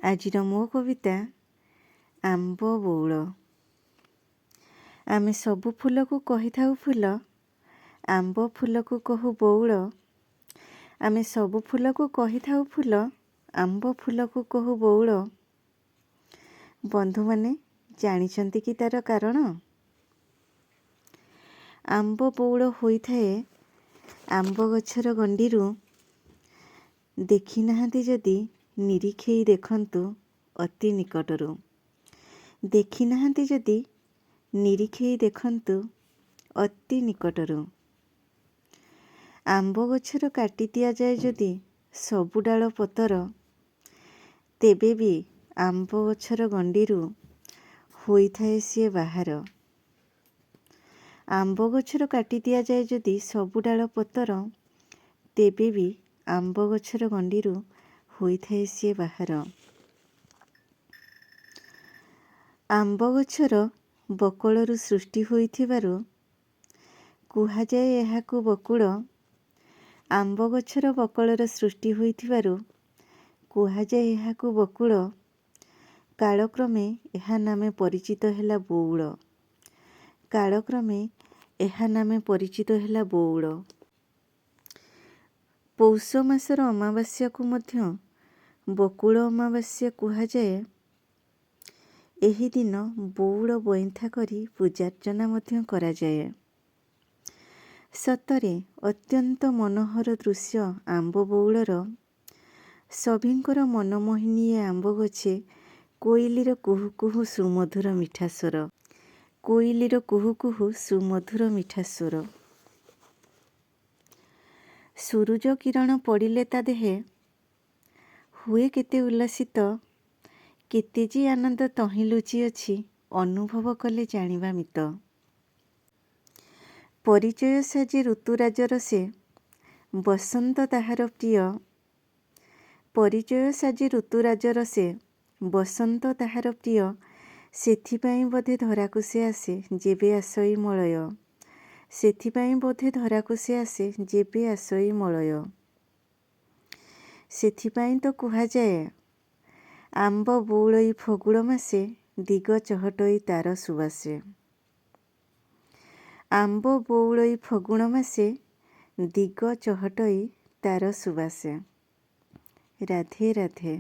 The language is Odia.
ଆଜିର ମୋ କବିତା ଆମ୍ବ ବଉଳ। ଆମେ ସବୁ ଫୁଲକୁ କହିଥାଉ ଫୁଲ, ଆମ୍ବ ଫୁଲକୁ କହୁ ବଉଳ। ଆମେ ସବୁ ଫୁଲକୁ କହିଥାଉ ଫୁଲ, ଆମ୍ବ ଫୁଲକୁ କହୁ ବଉଳ। ବନ୍ଧୁମାନେ ଜାଣିଛନ୍ତି କି ତାର କାରଣ? ଆମ୍ବ ବଉଳ ହୋଇଥାଏ ଆମ୍ବ ଗଛର ଗଣ୍ଡିରୁ। ଦେଖି ନାହାନ୍ତି ଯଦି ନିରୀକ୍ଷେଇ ଦେଖନ୍ତୁ ଅତି ନିକଟରୁ। ଦେଖି ନାହାନ୍ତି ଯଦି ନିରୀକ୍ଷେଇ ଦେଖନ୍ତୁ ଅତି ନିକଟରୁ। ଆମ୍ବ ଗଛର କାଟି ଦିଆଯାଏ ଯଦି ସବୁ ଡାଳ ପତର, ତେବେ ବି ଆମ୍ବ ଗଛର ଗଣ୍ଡିରୁ ହୋଇଥାଏ ସିଏ ବାହାର। ଆମ୍ବ ଗଛର କାଟି ଦିଆଯାଏ ଯଦି ସବୁ ଡାଳ ପତର, ତେବେ ବି ଆମ୍ବ ଗଛର ଗଣ୍ଡିରୁ ହୋଇଥାଏ ସିଏ ବାହାର। ଆମ୍ବ ଗଛର ବକଳରୁ ସୃଷ୍ଟି ହୋଇଥିବାରୁ କୁହାଯାଏ ଏହାକୁ ବକୁଳ। ଆମ୍ବ ଗଛର ବକଳର ସୃଷ୍ଟି ହୋଇଥିବାରୁ କୁହାଯାଏ ଏହାକୁ ବକୁଳ। କାଳକ୍ରମେ ଏହା ନାମେ ପରିଚିତ ହେଲା ବଉଳ। କାଳକ୍ରମେ ଏହା ନାମେ ପରିଚିତ ହେଲା ବଉଳ। ପୌଷ ମାସର ଅମାବାସ୍ୟାକୁ ମଧ୍ୟ ବକୁଳ ଅମାବାସ୍ୟା କୁହାଯାଏ। ଏହି ଦିନ ବଉଳ ବଇଁଠା କରି ପୂଜାର୍ଚ୍ଚନା ମଧ୍ୟ କରାଯାଏ। ସତରେ ଅତ୍ୟନ୍ତ ମନୋହର ଦୃଶ୍ୟ ଆମ୍ବ ବଉଳର। ସଭିଙ୍କର ମନମୋହିନୀ ଏ ଆମ୍ବ ଗଛେ କୋଇଲିର କୁହୁ କୁହୁ ସୁମଧୁର ମିଠା ସ୍ୱର। କୋଇଲିର କୁହୁ କୁହୁ ସୁମଧୁର ମିଠା ସ୍ୱର। ସୂରୁଜ କିରଣ ପଡ଼ିଲେ ତା ଦେହେ ହୁଏ କେତେ ଉଲ୍ଲସିତ। କେତେ ଯେ ଆନନ୍ଦ ତହିଁ ଲୁଚି ଅଛି, ଅନୁଭବ କଲେ ଜାଣିବା ମିତ। ପରିଚୟ ସାଜି ଋତୁରାଜର ସେ, ବସନ୍ତ ତାହାର ପ୍ରିୟ। ପରିଚୟ ସାଜି ଋତୁରାଜର ସେ, ବସନ୍ତ ତାହାର ପ୍ରିୟ। ସେଥିପାଇଁ ବୋଧେ ଧରାକୁ ସେ ଆସେ ଯେବେ ଆସଇ ମଳୟ। ସେଥିପାଇଁ ବୋଧେ ଧରାକୁ ସେ ଆସେ ଯେବେ ଆସଇ ମଳୟ। ସେଥିପାଇଁ ତ କୁହାଯାଏ ଆମ୍ବ ବଉଳଇ ଫଗୁଣ ମାସେ, ଦିଗ ଚହଟଇ ତାର ସୁବାସେ। ଆମ୍ବ ବଉଳଇ ଫଗୁଣ ମାସେ, ଦିଗ ଚହଟଇ ତାର ସୁବାସେ। ରାଧେ ରାଧେ।